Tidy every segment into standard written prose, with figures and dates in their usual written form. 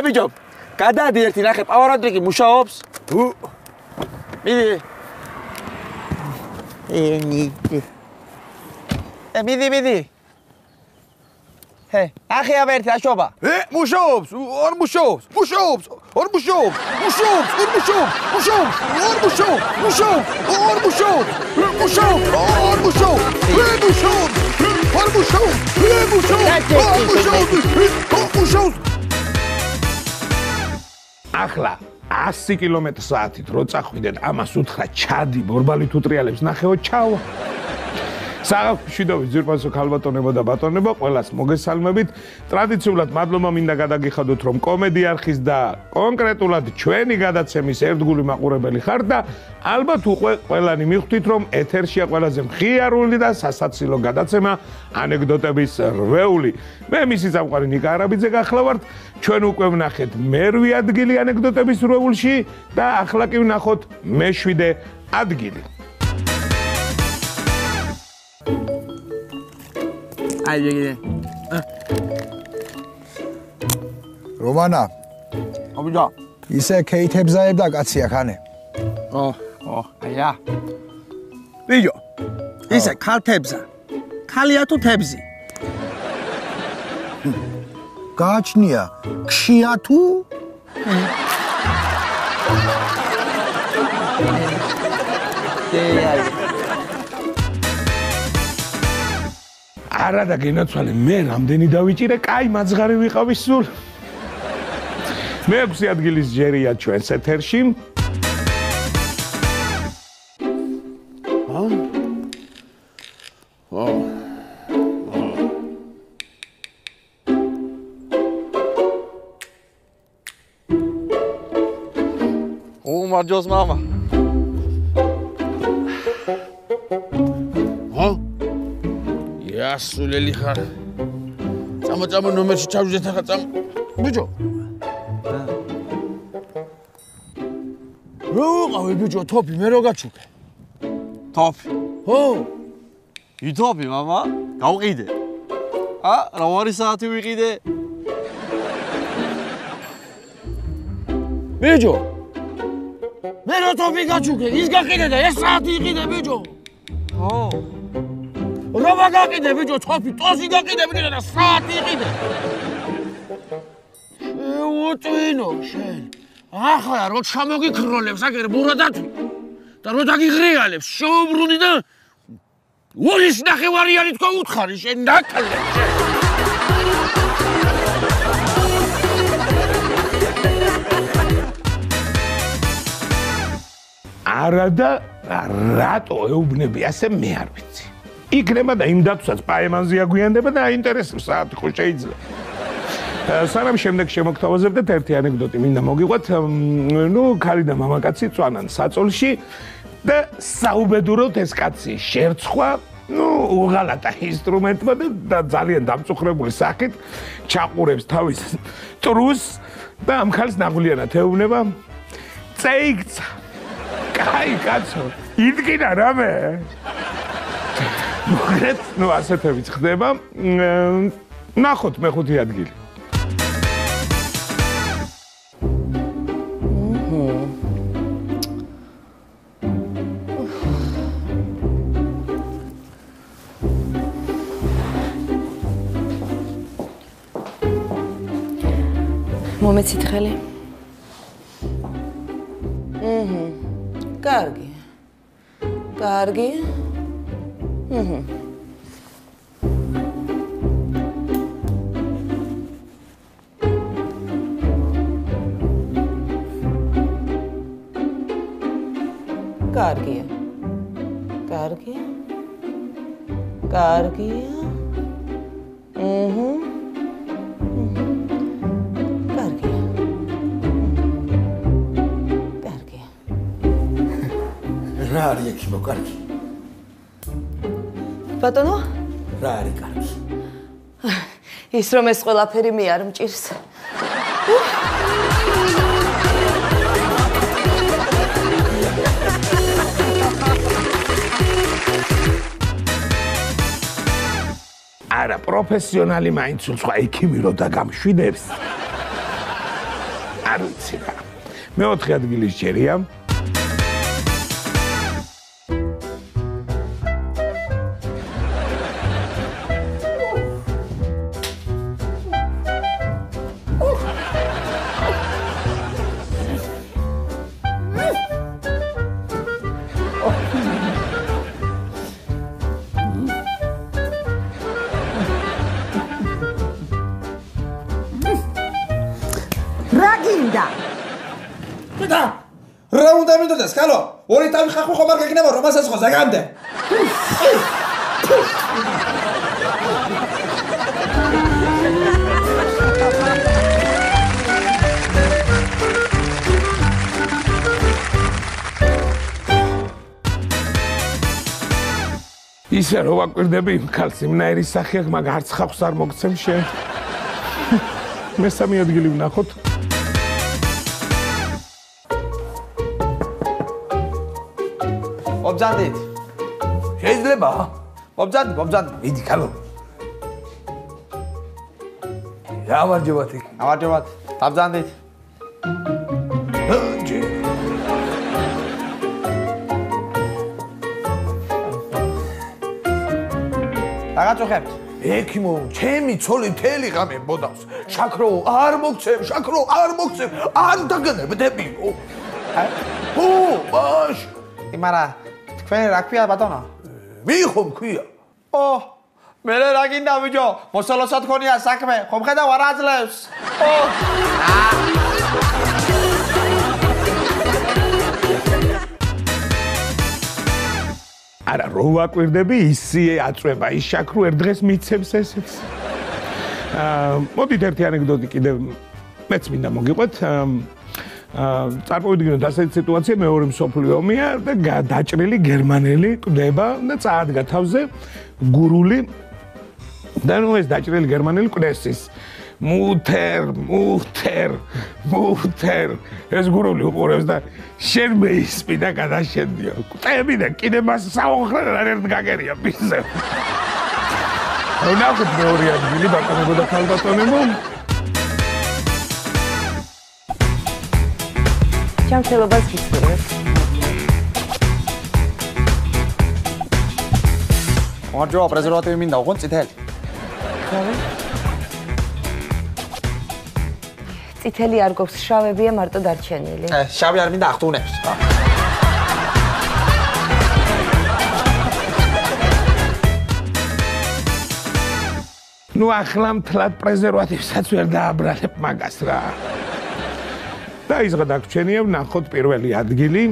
ბიჭო, გადადი ერთი ნახე, პავაროტრიკი მუშაობს? მიდი. მიდი. ახი აბერტი აშობა. მუშაობს, არ მუშაობს. ახლა 100 კმ/სთ რო წახვიდეთ, ამას უთხრა ჩადი ბორბალი თუ ტრიალებს ნახეო ჩავა. საღამოშიდოვის ძირფასო ქალბატონებო და ბატონებო, ყველას მოგესალმებით. ტრადიციულად მადლობა მინდა გადაგიხადოთ, რომ კომედი არხის და კონკრეტულად ჩვენი გადაცემის ერთგული მაყურებელი ხართ და ალბათ უკვე ყველანი მიხვდით, რომ ეთერშია ყველაზე მხიარული და სასაცილო გადაცემა ანეკდოტების რვეული. მე მისი წამყვანი ნიკა არაბიძე გახლავართ. ჩვენ უკვე ვნახეთ მერვე ადგილი ანეკდოტების რვეულში და ახლა კი ვნახოთ მე-7 ადგილი. აიგე. რომანა. აბიჯა. ისე ქეითებზაებდა კაცია ხანე. აია. ბიჯო. ისე ქალთებზა. ქალია თუ თებზი? გააჩნია, ქშია თუ? არა და გენაცვალე, მე რამდენი დავიჭირე, კაი მაძღარი ვიყავი სულ. მე-6 ადგილის ჯერია ჩვენს ეთერში. მარჯოს მამა. ასულელი ხარ. წამო ნომერში ჩავჯდეთ ახლა წამო. ბიჭო. რო ყავი ბიჭო, თოფი მე რო გაჩუქე. თოფი. ხო. ითოფი მამა, გავყიდე. რა ვარი საათი ვიყიდე? ბიჭო. მე რო თოფი გაჩუქე, ის გაყიდე და ეს საათი იყიდე ბიჭო. ხო. რომა გაყიდე ბიჭო, თოფი, ტოსი გაყიდე ბიჭო და საათი იყიდე. შეუწვინო შენ. ახლა რო ჩამოგიქროლებს აგერ ბურადათვი და რო დაგიღრიალებს, შეუბრუნდი და ურის ნახევარიანი თქვა უთხარი შენ ნაკლებ. არა და რატო ეუბნები ასე მე არ ვიცი. იქნება და იმ დათვსაც პაემანზე აგვიანდება და აინტერესებს საათი ხო შეიძლება. სანამ შემდეგ შემოგთავაზებდეთ ერთი ანეკდოტი მინდა მოგიყვათ. ქალი და მამაკაცი წვანან საწოლში და საუბედუროთ ეს კაცი შერცხვა, უღალატა ინსტრუმენტმა და ძალიან დამწუხრებული სახით ჩაყურებს თავის ტრუს და ამ ხალს ნაღვლიანად ეუბნება. წეიქცა. კაი კაცო, იდგინა რამე. მოგეთ, ასეთებიც ხდება. ნახოთ მე-5 ადგილი. მომეცით ხელი. კარგი. კარგი. კარგია. კარგი. კარგია. რა არის ექი მოკარგი? ბატონო? რა არის კარგი? ის რომ ეს ყველაფერი მე არ მჭირს. არა, პროფესიონალი მაინც სხვა ექიმი რო დაგამშვიდებს. არ ვიცი რა. მეოთხე ადგილი შეერია. რა უნდა მინდოდეს, ხალო? ორი თავი ხახო ხომ არ გეკნება რომ მასაც ხო ზაგამდე. ისე რომ ვაკვირდები იმ ქალს იმნაირი სახე აქვს, მაგ არც ხახს არ მოგცემ შენ. მესამე ადგილი ვნახოთ. მობძანდით. შეიძლება? მობძანდი. მიდი ხალო. გამარჯობათ. გამარჯობათ. დაბძანდით. ჯი. დაგაწუხებთ. ექიმო, ჩემი ცოლი მთელი ღამე მოდავს. შაქრო არ მოგცემ, არ დაგნებდებიო. ო, ბაშ. იმარა თქვენ რა ქვია ბატონო? მიხომ ქვია. ო, მე რა გინდა ბიჭო? მოსალოსად ხონია საქმე, ხომ ხედავ არ აძლევს. ო. არა, რო ვაკვირდები, ისე აწვება ის შაქრო ერთ დღეს მიცემს ესეც. მოდით ერთი ანეკდოტი კიდევ მეც მინდა მოგიყვეთ. წარმოვიდგინოთ ასეთი სიტუაცია, მეორე მსოფლიო ომია და დაჭრილი გერმანელი კვდება და წაადგა თავზე გურული და ნუ ეს დაჭრილი გერმანელი კვდეს ის მუთერ ეს გურული უყურებს და შენ მეისმი და გადაშენდიო კვდები და კიდე მას საოხრად არ ერთ გაგერია პიზზე ნახოთ მეორე ადგილი ბატონებო და ქალბატონებო ჯანმრთელობას გისურვებთ. გამარჯობა, პრეზერვატივი მინდა, უყო წითელი. წითელი არ გვაქვს, შავებია მარტო დარჩენილი. შავი არ მინდა, ახტუნებს. ნუ ახლა მთლად პრეზერვატივსაც ვერ დააბრალებ მაგას რა. და ის გადაგჩენია ვნახოთ პირველი ადგილი.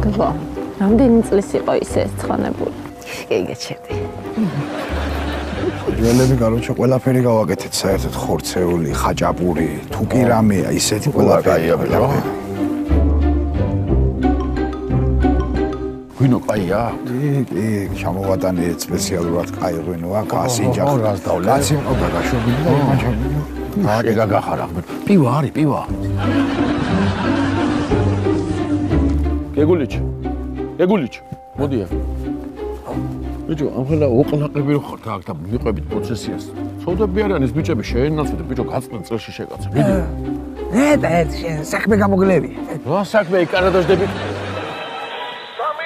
გვა, რამდენი წლის იყო ისე ცხონებული? გეგეჩერდი. ველები გაროჩა ყველაფერი გავაკეთეთ საერთოდ ხორცეული, ხაჭაპური, თუ კი რამეა, ისეთი ყველაფერია. ღვინო კაია? კი, ჩამოვატანეთ სპეციალურად კაი ღვინო აქ ასინჯახ. კაცი მყავდა გაშვებული და იმაჩამია. აკე გაგახარა. პივა არის, პივა. გეგულიჩ. მოდია. ბიჭო, ამხელა ოყნაყები რო ხართ აქ და მიყვებით პროცესიას. ცოდები არიან ეს ბიჭები შეენაცვლეთ, ბიჭო, გაწყვეტ წელში შეკაცა. მიდი. ნეტა ერთ შენ საქმე გამოგლევი. რა საქმე იკარადოშდები?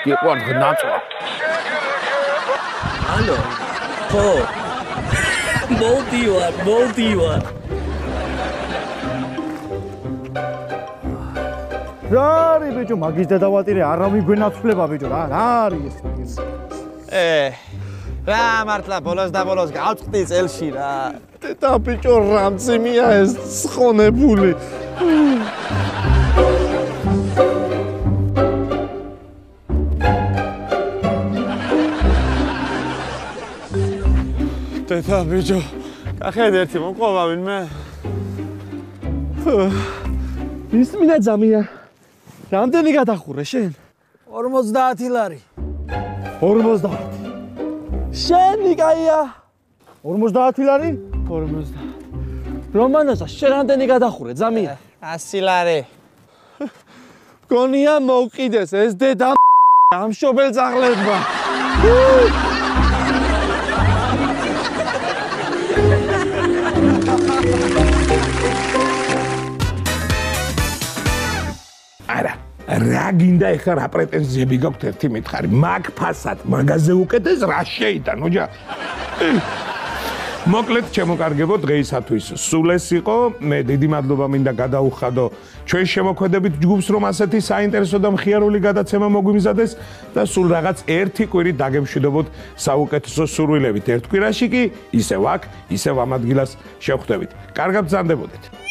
გიყვარ ნაწვა. ალო. ხო. მოდივარ. რა არის ბიჭო, მაგის დედავატირე არავინ გვენაცვლება ბიჭო, რა არის ეს? რა მართლა ბოლოს და ბოლოს გავწყდი წელში რა. და ბიჭო რამწიმია ეს ცხონებული. და ბიჭო, კახეთ ერთი მოყვავა ვინმე. ის მინა ძამია. რამდენი გადახურე შენ? 50 ლარი. 50. შენი კაია. 50 ლარი? 50. რომანოსა, შენ რამდენი გადახურე, ზამია? 100 ლარი. გონია მოვყიდეს ეს დედა ამშობელ ძაღლებმა. არა, რა გინდა ეხლა რა პრეტენზიები გაქვთ ერთი მითხარი? მაგ ფასად მაგაზე უკეთეს რა შეიტან, ოჯა? მოკლედ ჩემოკარგებო დღეისათვის სულ ეს იყო. მე დიდი მადლობა მინდა გადაუხადო ჩვენ შემოქმედებით ჯგუფს, რომ ასეთი საინტერესო და მხიარული გადაცემა მოგვიმზადეს და სულ რაღაც ერთი კვირით დაგემშვიდობოთ საუკეთესო სურვილებით. ერთ კვირაში კი ისევ აქ, ისევ ამ ადგილას შევხვდებით. კარგად ბრძანდებოდეთ.